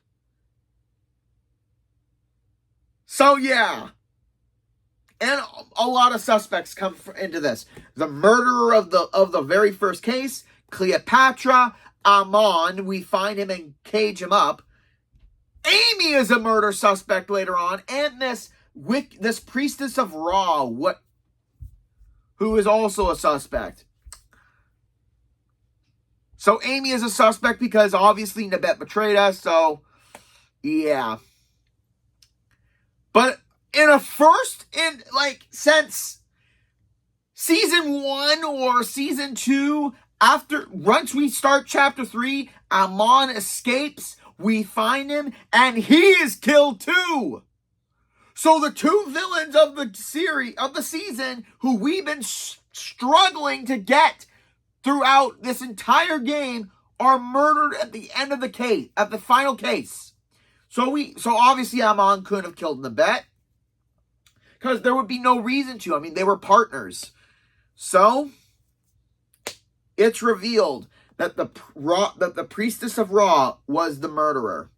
So yeah. And a lot of suspects come into this. The murderer of the very first case, Cleopatra, Amon, we find him and cage him up. Amy is a murder suspect later on, and this priestess of Ra, who is also a suspect. So Amy is a suspect because obviously Nabet betrayed us, so yeah. But since season 1 or season 2, once we start chapter 3, Amon escapes, we find him, and he is killed too. So the two villains of the season, who we've been struggling to get throughout this entire game, are murdered at the end of the case, at the final case. So obviously Amon couldn't have killed Nabet, because there would be no reason to. I mean, they were partners. So it's revealed that the priestess of Ra was the murderer.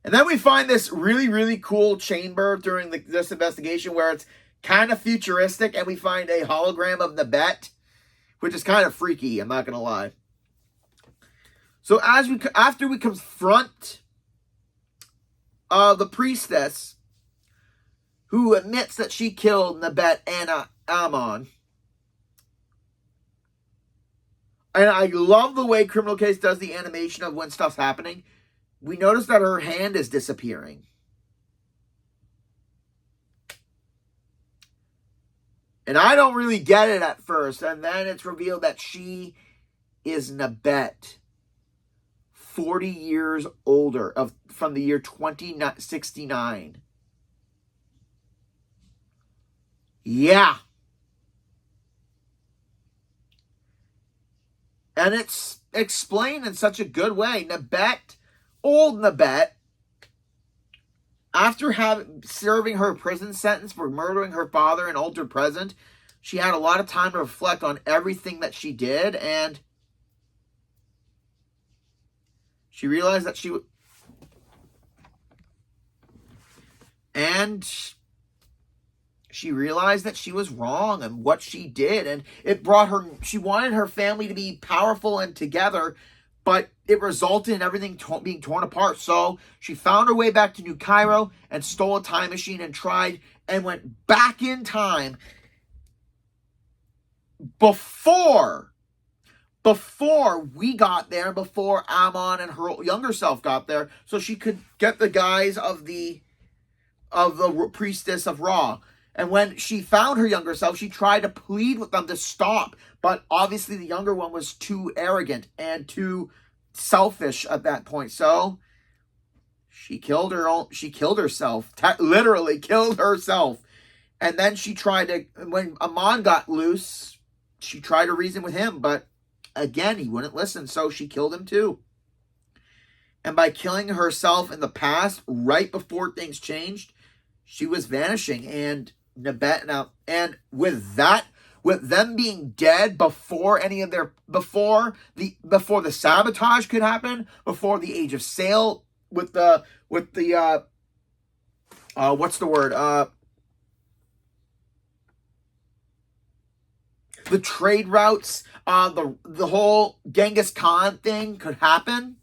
And then we find this really, really cool chamber during this investigation where it's kind of futuristic, and we find a hologram of Nabet, which is kind of freaky, I'm not going to lie. So after we confront the priestess, who admits that she killed Nabet and Amon. And I love the way Criminal Case does the animation of when stuff's happening. We notice that her hand is disappearing. And I don't really get it at first. And then it's revealed that she is Nabet, 40 years older, from the year 2069. Yeah. And it's explained in such a good way. Old Nabet, after serving her prison sentence for murdering her father in Altered Present, she had a lot of time to reflect on everything that she did, and she realized that she was wrong and what she did, and it brought her, she wanted her family to be powerful and together, but it resulted in everything being torn apart. So she found her way back to New Cairo and stole a time machine and went back in time before we got there, before Amon and her younger self got there, so she could get the guys of the priestess of Ra. And when she found her younger self, she tried to plead with them to stop. But obviously the younger one was too arrogant and too selfish at that point. So she killed herself. Literally killed herself. And then when Amon got loose, she tried to reason with him. But again, he wouldn't listen. So she killed him too. And by killing herself in the past, right before things changed, she was vanishing. And Nabet now, and with them being dead before the sabotage could happen, before the Age of Sail, with the what's the word? The trade routes, the whole Genghis Khan thing could happen.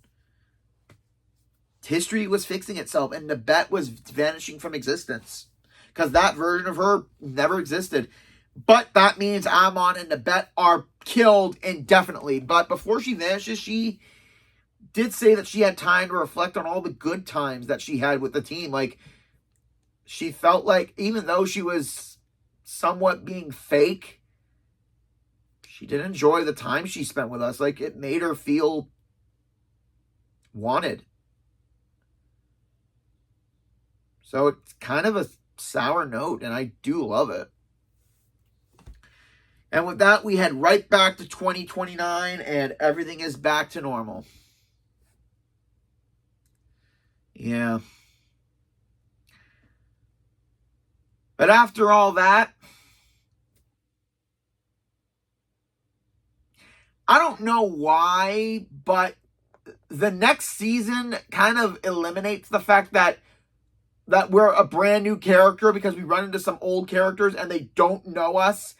History was fixing itself, and Nabet was vanishing from existence, because that version of her never existed. But that means Amon and Nabet are killed indefinitely. But before she vanishes, she did say that she had time to reflect on all the good times that she had with the team. Like, she felt like, even though she was somewhat being fake, she did enjoy the time she spent with us. Like, it made her feel wanted. So it's kind of a sour note, and I do love it. And with that, we head right back to 2029, and everything is back to normal. Yeah. But after all that, I don't know why, but the next season kind of eliminates the fact that we're a brand new character, because we run into some old characters and they don't know us.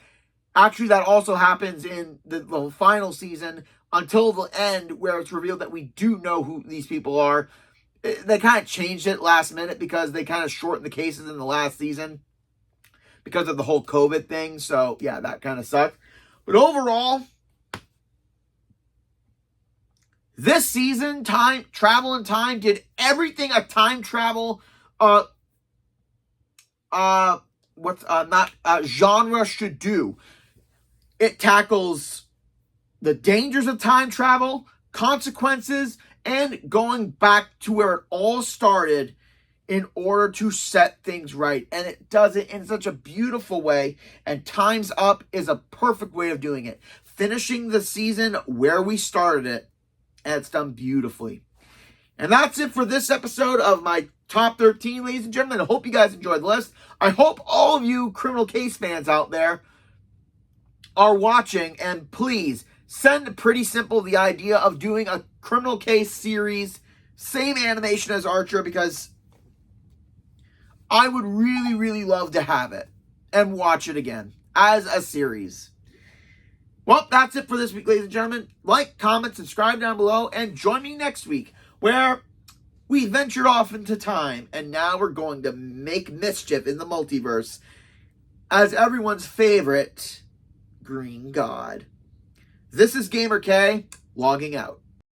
Actually, that also happens in the final season until the end, where it's revealed that we do know who these people are. They kind of changed it last minute because they kind of shortened the cases in the last season because of the whole COVID thing. So, yeah, that kind of sucked. But overall, this season, Travel in Time did everything a time travel genre should do. It tackles the dangers of time travel, consequences, and going back to where it all started in order to set things right. And it does it in such a beautiful way. And Time's Up is a perfect way of doing it. Finishing the season where we started it, and it's done beautifully. And that's it for this episode of my Top 13, ladies and gentlemen. I hope you guys enjoyed the list. I hope all of you Criminal Case fans out there are watching, and please send Pretty Simple the idea of doing a Criminal Case series, same animation as Archer, because I would really, really love to have it and watch it again as a series. Well, that's it for this week, ladies and gentlemen. Like, comment, subscribe down below, and join me next week, where we ventured off into time, and now we're going to make mischief in the multiverse as everyone's favorite Green God. This is Gamer K, logging out.